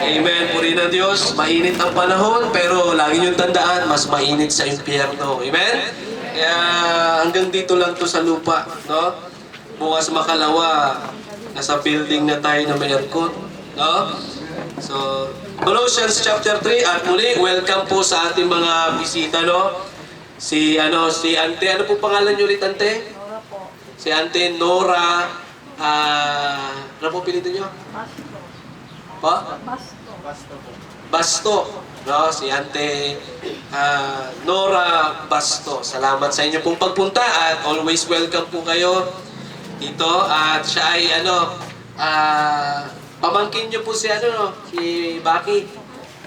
Amen. Puri ng Diyos. Mainit ang panahon, pero lagi niyong tandaan, mas mainit sa impyerno. Amen? Kaya hanggang dito lang to sa lupa. No? Bukas makalawa, nasa building na tayo na may aircon. No? So, Colossians chapter 3, at muli, welcome po sa ating mga bisita, no? Si Ante, ano po pangalan niyo ulit, Ante? Nora po. Si Ante Nora, ano po pinito niyo? Basto. Pa? Basto. Basto. No, si Ante Nora Basto. Salamat sa inyo pong pagpunta at always welcome po kayo dito. At siya ay pamangkin niyo po si si Baki.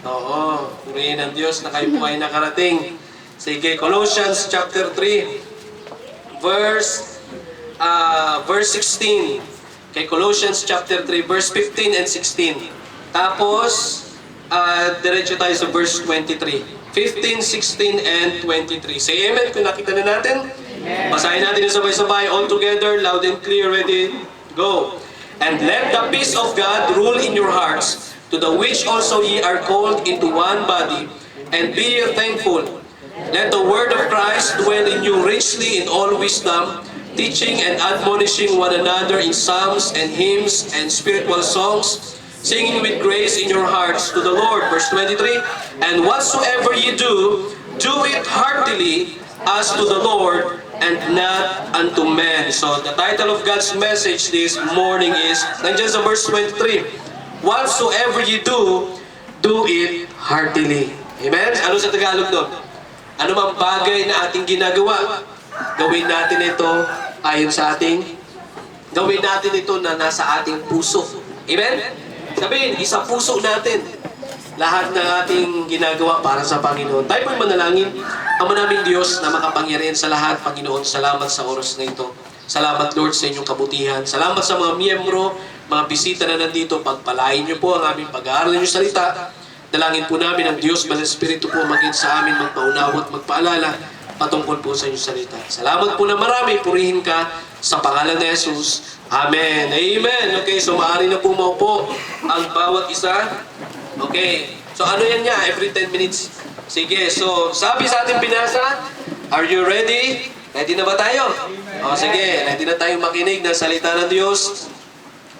Oo, purihin ng Diyos na kayo po ay nakarating. Sige, Colossians chapter 3 verse 16. Kay Colossians chapter 3 verse 15 and 16. Tapos diretso tayo sa verse 23. 15, 16, and 23. Say amen kung nakita na natin. Amen. Basahin natin yung sabay-sabay, all together, loud and clear, ready, go. And let the peace of God rule in your hearts, to the which also ye are called into one body, and be ye thankful. Let the word of Christ dwell in you richly in all wisdom, teaching and admonishing one another in psalms and hymns and spiritual songs, singing with grace in your hearts to the Lord. Verse 23, and whatsoever ye do, do it heartily as to the Lord and not unto men. So the title of God's message this morning is, nandiyan sa verse 23, whatsoever ye do, do it heartily. Amen? Ano sa Tagalog doon? Ano mang bagay na ating ginagawa, gawin natin ito ayon sa gawin natin ito na nasa ating puso. Amen? Sabihin, isa puso natin lahat ng ating ginagawa para sa Panginoon. Tayo po'y manalangin. Ama naming Diyos na makapangyarihan sa lahat, Panginoon, salamat sa oras na ito. Salamat, Lord, sa inyong kabutihan. Salamat sa mga miyembro, mga bisita na nandito. Pagpalain niyo po ang aming pag-aaral niyo salita. Dalangin po namin ang Diyos, Banal Espiritu po maging sa amin, magpaunawa at magpaalala patungkol po sa inyong salita. Salamat po na marami. Purihin ka sa pangalan ni Jesus. Amen. Amen. Okay, so maaari na po maupo ang bawat isa. Okay. So ano yan niya? Every 10 minutes. Sige. So sabi sa ating binasa, are you ready? Ready na ba tayo? O sige. Ready na tayong makinig ng salita ng Diyos.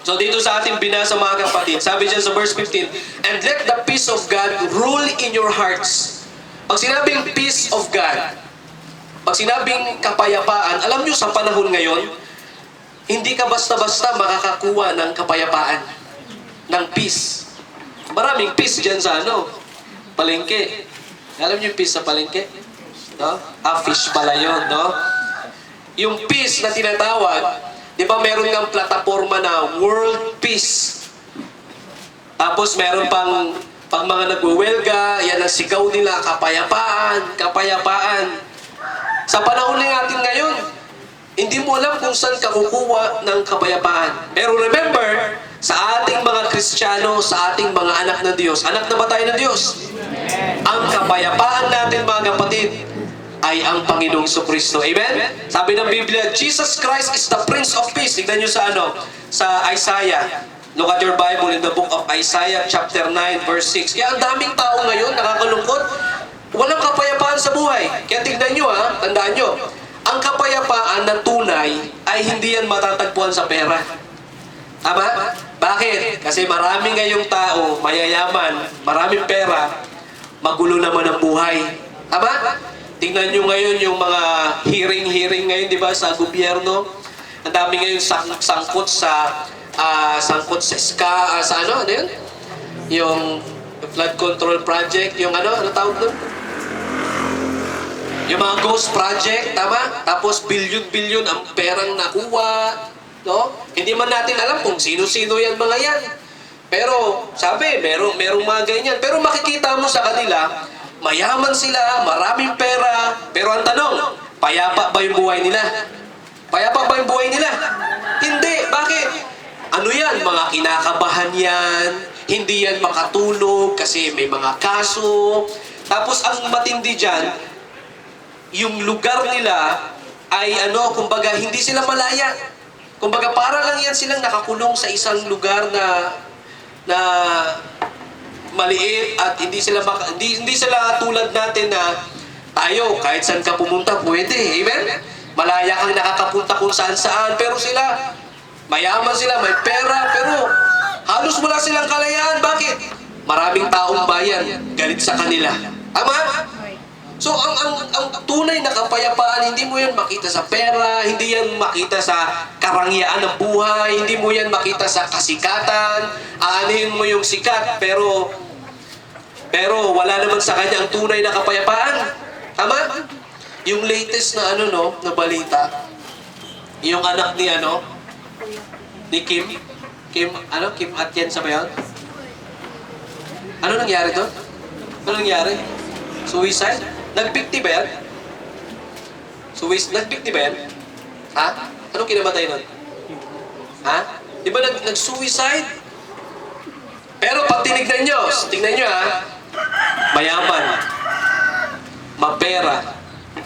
So dito sa ating binasa mga kapatid, sabi dyan sa verse 15, and let the peace of God rule in your hearts. Pag sinabing peace of God, pag sinabing kapayapaan, alam nyo sa panahon ngayon, hindi ka basta-basta makakakuha ng kapayapaan, ng peace. Maraming peace dyan sa palengke. Alam niyo yung peace sa palengke? No? Fish pala yun, no? Yung peace na tinatawag, di ba meron kang plataforma na world peace? Tapos meron pang mga nagwewelga, yan ang sigaw nila, kapayapaan, kapayapaan. Sa panahon natin ngayon, hindi mo alam kung saan ka kukuha ng kapayapaan. Pero remember, sa ating mga Kristiyano, sa ating mga anak ng Diyos, anak na ba tayo ng Diyos? Ang kapayapaan natin, mga kapatid, ay ang Panginoong Jesucristo. Amen? Sabi ng Biblia, Jesus Christ is the Prince of Peace. Tignan nyo sa Isaiah. Look at your Bible in the book of Isaiah chapter 9 verse 6. Kaya ang daming tao ngayon, nakakalungkot, walang kapayapaan sa buhay. Kaya tignan nyo tandaan nyo, ang kapayapaan na tunay ay hindi yan matatagpuan sa pera. Tama? Bakit? Kasi marami ngayong tao, mayayaman, maraming pera, magulo naman ang buhay. Tama? Tingnan nyo ngayon yung mga hearing ngayon, di ba, sa gobyerno. Ang dami ngayon sangkot sa SCA, ano yun? Yung flood control project, yung ano tawag doon? Yung mga ghost project, tama? Tapos bilyon-bilyon ang perang nakuha, no? Hindi man natin alam kung sino-sino yan mga yan. Pero, sabi, merong mga ganyan. Pero makikita mo sa kanila, mayaman sila, maraming pera. Pero ang tanong, payapa ba yung buhay nila? Payapa ba yung buhay nila? Hindi. Bakit? Ano yan? Mga kinakabahan yan. Hindi yan makatulog kasi may mga kaso. Tapos ang matindi dyan, yung lugar nila ay kumbaga hindi sila malaya. Kumbaga para lang yan silang nakakulong sa isang lugar na maliit at hindi sila tulad natin na tayo, kahit saan ka pumunta, pwede. Amen? Malaya kang nakakapunta kung saan-saan. Pero sila, mayaman sila, may pera, pero halos wala silang kalayaan. Bakit? Maraming taong bayan, galit sa kanila. Tama? So, ang tunay na kapayapaan, hindi mo yan makita sa pera, hindi yan makita sa karangyaan ng buhay, hindi mo yan makita sa kasikatan, aanhin mo yung sikat, pero wala naman sa kanya ang tunay na kapayapaan. Tama? Yung latest na na balita, yung anak ni Kim Atienza ba yun? Ano nangyari doon? Ano nangyari? Suicide? Nagbikti ba yan? Nagbikti ba yan? Ha? Anong kinamatay nun? Ha? Di ba nag-suicide? Pero pag tingnan nyo ha, mayaman, mapera.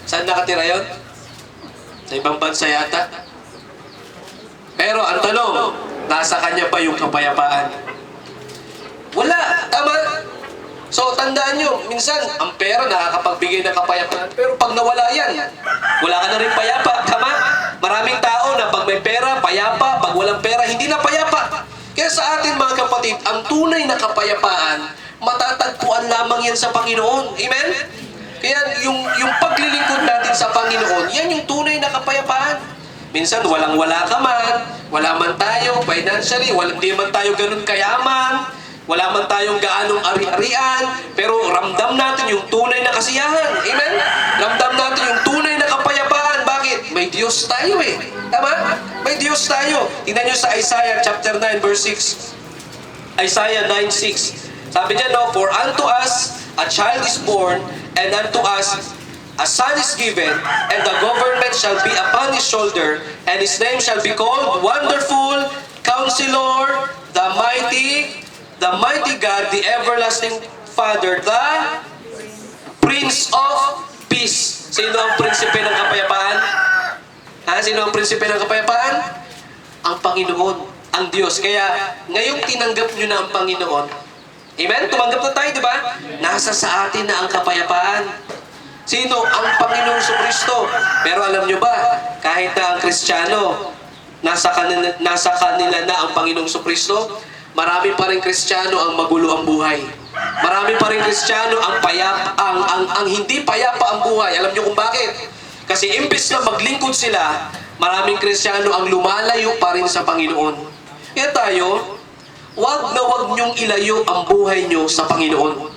Saan nakatira yon? Sa ibang bansa yata. Pero ang tanong, nasa kanya pa yung kapayapaan? Wala. Tama? So, tandaan nyo, minsan, ang pera nakakapagbigay ng kapayapaan. Pero pag nawala yan, wala ka na rin payapa. Tama? Maraming tao na pag may pera, payapa. Pag walang pera, hindi na payapa. Kaya sa atin mga kapatid, ang tunay na kapayapaan, matatagpuan lamang yan sa Panginoon. Amen? Kaya yung paglilingkod natin sa Panginoon, yan yung tunay na kapayapaan. Minsan, walang-wala ka man, wala man tayo financially, hindi man tayo ganun kayaman, wala man tayong gaanong ari-arian, pero ramdam natin yung tunay na kasiyahan. Amen? Ramdam natin yung tunay na kapayapaan. Bakit? May Diyos tayo eh. Tama? May Diyos tayo. Tingnan nyo sa Isaiah chapter 9 verse 6. Isaiah 9:6. Sabi niya, for unto us a child is born, and unto us a son is given, and the government shall be upon his shoulder, and his name shall be called Wonderful, Counselor, the Mighty God, the Everlasting Father, the Prince of Peace. Sino ang prinsipe ng kapayapaan? Sino ang prinsipe ng kapayapaan? Ang Panginoon, ang Diyos. Kaya, ngayong tinanggap nyo na ang Panginoon, amen? Tumanggap na tayo, di ba? Nasa sa atin na ang kapayapaan. Sino? Ang Panginoong Jesucristo. Pero alam nyo ba, kahit na ang Kristiyano, nasa kanila na ang Panginoong Jesucristo, marami pa rin Kristiyano ang magulo ang buhay. Marami pa rin Kristiyano ang hindi payapa ang buhay. Alam nyo kung bakit? Kasi imbes na maglingkod sila, maraming Kristiyano ang lumalayo pa rin sa Panginoon. Kaya tayo, wag niyong ilayo ang buhay nyo sa Panginoon.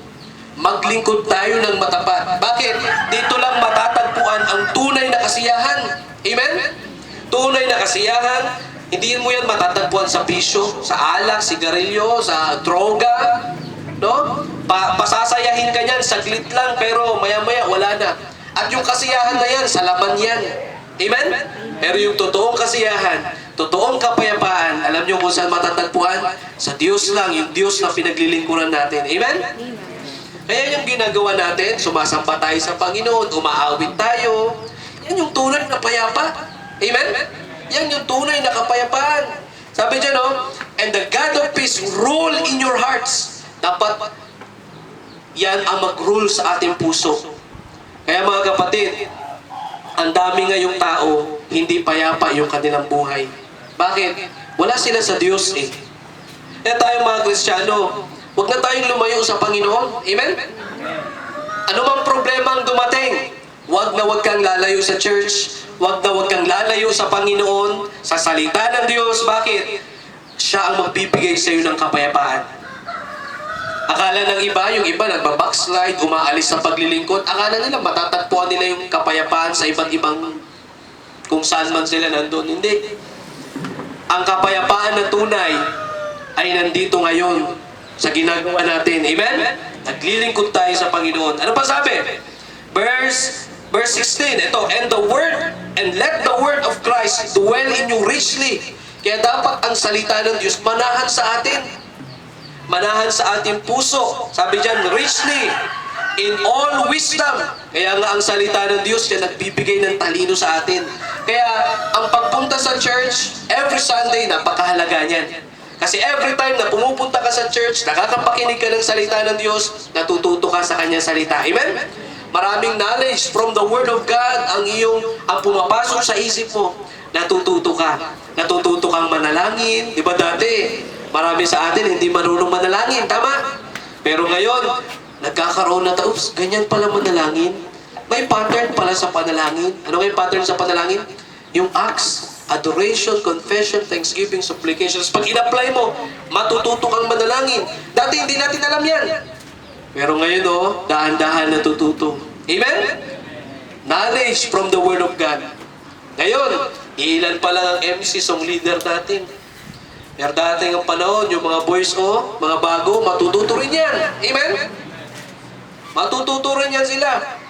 Maglingkod tayo ng matapat. Bakit? Dito lang matatagpuan ang tunay na kasiyahan. Amen? Tunay na kasiyahan, hindi mo yan matatagpuan sa bisyo, sa alak, sigarilyo, sa droga. No? Pasasayahin ka yan, saglit lang, pero maya-maya wala na. At yung kasiyahan na yan, sa laman yan. Amen? Pero yung totoong kasiyahan, totoong kapayapaan, alam nyo kung saan matatagpuan? Sa Diyos lang, yung Diyos na pinaglilingkuran natin. Amen? Kaya yung ginagawa natin, sumasamba tayo sa Panginoon, umaawit tayo, yan yung tunay na payapa. Amen? Yan yung tunay na kapayapaan. Sabi dyan, and the God of peace rule in your hearts. Dapat yan ang mag-rule sa ating puso. Kaya mga kapatid, ang dami ngayong tao, hindi payapa yung kanilang buhay. Bakit? Wala sila sa Diyos eh. Kaya tayo mga Kristiyano, huwag na tayong lumayo sa Panginoon. Amen? Ano mang problema ang dumating, huwag kang lalayo sa church, huwag kang lalayo sa Panginoon, sa salita ng Diyos. Bakit? Siya ang magbibigay sa iyo ng kapayapaan. Akala ng iba, yung iba nagbabackslide, umaalis sa paglilingkod, akala nila matatagpuan nila yung kapayapaan sa iba't ibang kung saan man sila nandun. Hindi. Ang kapayapaan na tunay ay nandito ngayon sa ginagawa natin. Amen? Naglilingkod tayo sa Panginoon. Ano pa sabi? Verse 16. Ito, and let the word of Christ dwell in you richly. Kaya dapat ang salita ng Diyos manahan sa atin. Manahan sa ating puso. Sabi dyan, richly, in all wisdom. Kaya nga ang salita ng Diyos yan nagbibigay ng talino sa atin. Kaya ang pagpunta sa church every Sunday, napakahalaga niyan. Kasi every time na pumupunta ka sa church, nakakapakinig ka ng salita ng Diyos, natututo ka sa Kanyang salita. Amen? Maraming knowledge from the Word of God ang pumapasok sa isip mo. Natututo ka. Natututo kang manalangin. Di ba dati, marami sa atin hindi marunong manalangin. Tama? Pero ngayon, nagkakaroon na oops, ganyan pala manalangin. May pattern pala sa panalangin. Ano yung pattern sa panalangin? Yung acts. Adoration, confession, thanksgiving, supplications. Pag in-apply mo, matututo kang manalangin. Dati hindi natin alam yan. Pero ngayon, dahan-dahan natututo. Amen? Knowledge from the Word of God. Ngayon, ilan pa lang ang MC, song leader natin. Pero dating ang panahon, yung mga boys mga bago, matututo rin yan. Amen? Matututo rin yan sila.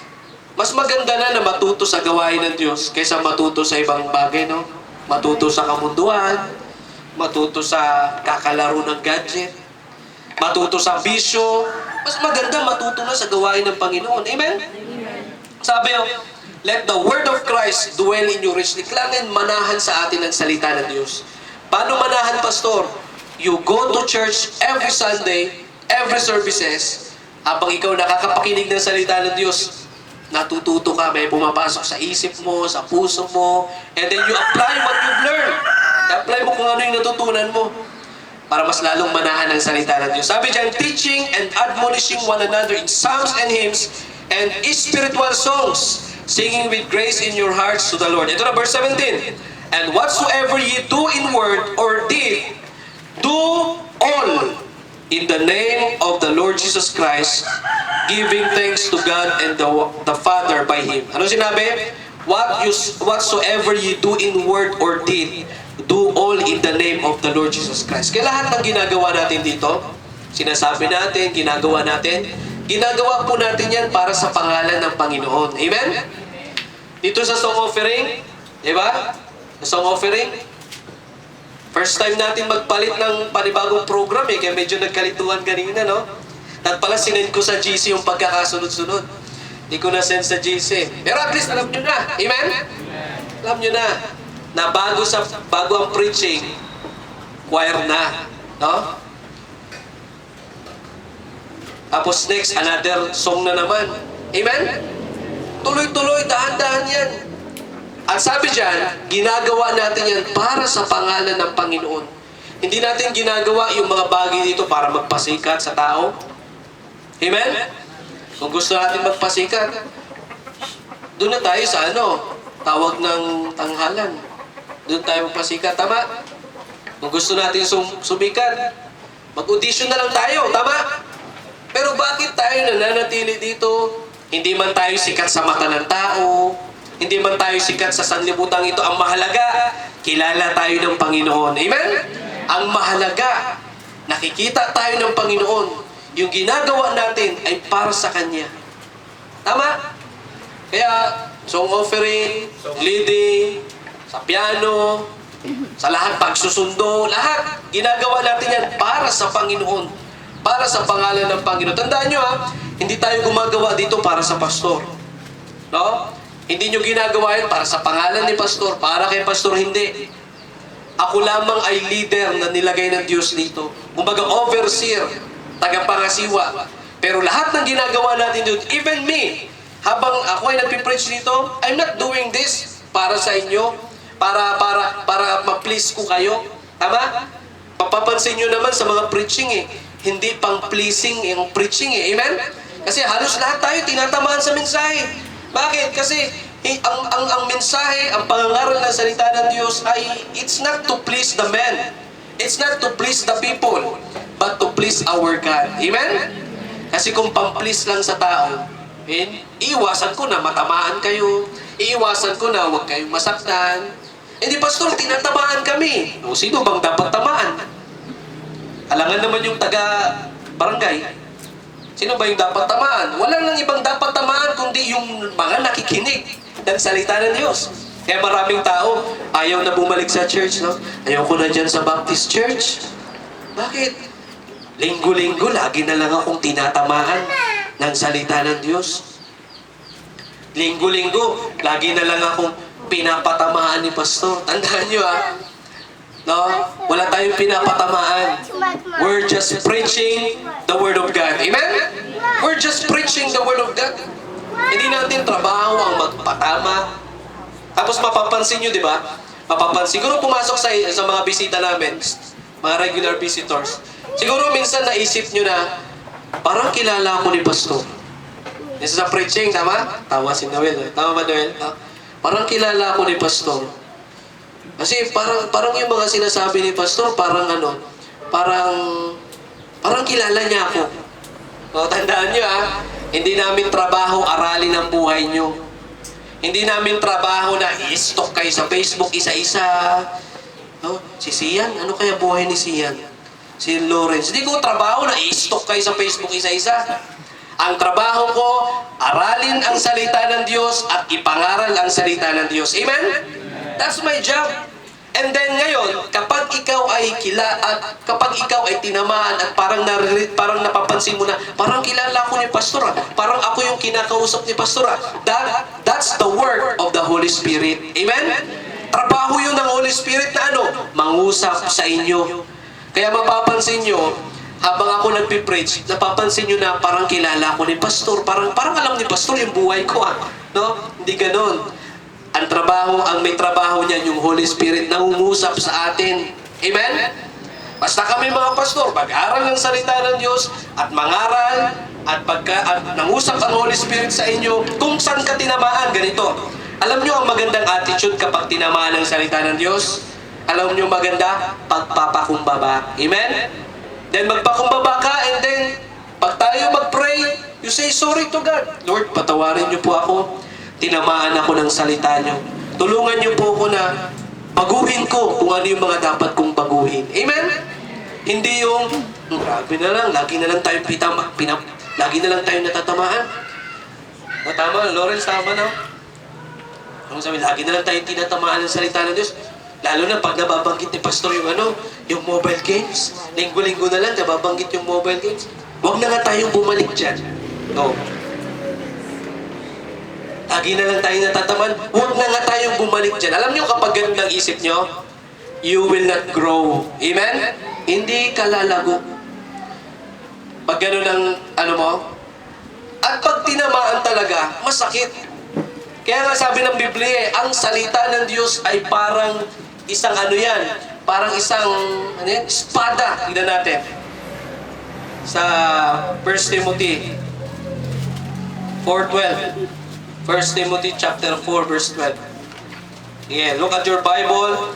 Mas maganda na matuto sa gawain ng Diyos kaysa matuto sa ibang bagay, no? Matuto sa kamunduan, matuto sa kakalaro ng gadget, matuto sa bisyo. Mas maganda matuto na sa gawain ng Panginoon. Amen? Sabi let the word of Christ dwell in you richly. Kailangan manahan sa atin ang salita ng Diyos. Paano manahan, Pastor? You go to church every Sunday, every services. Habang ikaw nakakapakinig ng salita ng Diyos, natututo ka, may pumapasok sa isip mo, sa puso mo, and then you apply what you've learned. Apply mo kung ano yung natutunan mo para mas lalong manahan ang salita ng Diyos. Sabi dyan, teaching and admonishing one another in psalms and hymns and spiritual songs, singing with grace in your hearts to the Lord. Ito na, verse 17. And whatsoever ye do in word or deed, do all in the name of the Lord Jesus Christ, giving thanks to God and the Father by Him. Ano sinabi? Whatsoever you do in word or deed, do all in the name of the Lord Jesus Christ. Kaya lahat ng ginagawa natin dito, sinasabi natin, ginagawa po natin yan para sa pangalan ng Panginoon. Amen? Dito sa song offering, di ba? Sa song offering, first time natin magpalit ng panibagong program kaya medyo nagkalituhan kanina, no? At pala sinend ko sa GC yung pagkakasunod-sunod. Hindi ko na-send sa GC. Pero at least alam nyo na. Amen? Alam nyo na bago ang preaching, choir na. No? Tapos next, another song na naman. Amen? Tuloy-tuloy, dahan-dahan yan. At sabi dyan, ginagawa natin yan para sa pangalan ng Panginoon. Hindi natin ginagawa yung mga bagay dito para magpasikat sa tao. Amen? Kung gusto natin magpasikat, doon na tayo sa tawag ng tanghalan. Doon tayo magpasikat, tama? Kung gusto natin sumikat, mag-audition na lang tayo, tama? Pero bakit tayo nananatili dito? Hindi man tayo sikat sa mata ng tao, hindi man tayo sikat sa sanlibutan ito. Ang mahalaga, kilala tayo ng Panginoon. Amen? Ang mahalaga, nakikita tayo ng Panginoon. Yung ginagawa natin ay para sa Kanya. Tama? Kaya, song offering, leading, sa piano, sa lahat, pagsusundo, lahat, ginagawa natin yan para sa Panginoon. Para sa pangalan ng Panginoon. Tandaan nyo hindi tayo gumagawa dito para sa pastor. No? Hindi nyo ginagawa yan para sa pangalan ni pastor, para kay pastor, hindi. Ako lamang ay leader na nilagay ng Diyos dito. Kumbaga, overseer, tagapangasiwa. Pero lahat ng ginagawa natin dito, even me, habang ako ay nagpipreach dito, I'm not doing this para sa inyo, para ma-please ko kayo. Tama? Papapansin nyo naman sa mga preaching hindi pang pleasing yung preaching Amen? Kasi halos lahat tayo tinatamaan sa mensahe. Bakit? Kasi ang mensahe, ang pangangaral ng salita ng Diyos ay it's not to please the man. It's not to please the people, but to please our God. Amen? Kasi kung pang-please lang sa tao, iiwasan ko na matamaan kayo. Iiwasan ko na huwag kayong masaktan. Hindi, pastor, tinatamaan kami. O, sino bang dapat tamaan? Alangan naman yung taga-barangay. Sino ba yung dapat tamaan? Wala nang ibang dapat tamaan kundi yung mga nakikinig ng salita ng Diyos. Kaya maraming tao, ayaw na bumalik sa church, no? Ayaw ko na dyan sa Baptist Church. Bakit? Linggo-linggo, lagi na lang akong tinatamaan ng salita ng Diyos. Linggo-linggo, lagi na lang akong pinapatamaan ni Pastor. Tandaan nyo No? Wala tayong pinapatamaan. We're just preaching the Word of God. Amen? We're just preaching the Word of God. Hindi natin trabaho ang magpatama. Tapos mapapansin nyo, di ba? Mapapansin. Siguro pumasok sa mga bisita namin, mga regular visitors. Siguro minsan naisip nyo na, parang kilala ako ni Pastor. Isa sa preaching, tama? Tawa si Noel. Tama ba, Noel? Parang kilala ako ni Pastor. Kasi parang yung mga sinasabi ni Pastor, parang kilala niya ako. No, tandaan niyo hindi namin trabaho aralin ang buhay niyo. Hindi namin trabaho na i-stalk kayo sa Facebook isa-isa. No? Si Sian, ano kaya buhay ni Sian? Si Lawrence. Hindi ko trabaho na i-stalk kayo sa Facebook isa-isa. Ang trabaho ko, aralin ang salita ng Diyos at ipangaral ang salita ng Diyos. Amen? That's my job. And then ngayon, kapag ikaw ay kapag ikaw ay tinamaan at parang napapansin mo na, parang kilala ko ni Pastor, parang ako yung kinakausap ni Pastor, that's the work of the Holy Spirit. Amen? Trabaho yun ng Holy Spirit na mangusap sa inyo. Kaya mapapansin nyo, habang ako nagpipreach, napapansin nyo na parang kilala ko ni Pastor, parang alam ni Pastor yung buhay ko. No? Hindi ganon. Ang may trabaho niyan yung Holy Spirit na umusap sa atin. Amen? Basta kami mga pastor, mag-aral ng salita ng Diyos at mangaral at nangusap ang Holy Spirit sa inyo kung saan ka tinamaan, ganito. Alam nyo ang magandang attitude kapag tinamaan ng salita ng Diyos? Alam nyo maganda? Pagpapakumbaba. Amen? Then magpakumbaba ka and then pag tayo mag-pray, you say sorry to God. Lord, patawarin niyo po ako. Tinamaan ako ng salita niyo. Tulungan niyo po ako na baguhin ko kung ano yung mga dapat kong baguhin. Amen? Hindi yung, grabe na lang, lagi na lang tayong lagi na lang tayong natatamaan. Tama, Lawrence, tama na. Ang sabi, lagi na lang tayong tinatamaan ng salita ng Diyos. Lalo na pag nababanggit ni Pastor yung mobile games. Linggo-linggo na lang, nababanggit yung mobile games. Huwag na nga tayong bumalik dyan. No. Lagi na lang tayo natataman. Huwag na nga tayong bumalik dyan. Alam nyo, kapag ganun lang isip nyo, you will not grow. Amen? Hindi ka lalago. Pag ganun ang mo, at pag tinamaan talaga, masakit. Kaya nga sabi ng Biblia, ang salita ng Diyos ay parang isang parang isang espada. Tignan natin. Sa 1 Timothy 4:12. 1 Timothy chapter 4 verse 12. Yeah, look at your Bible.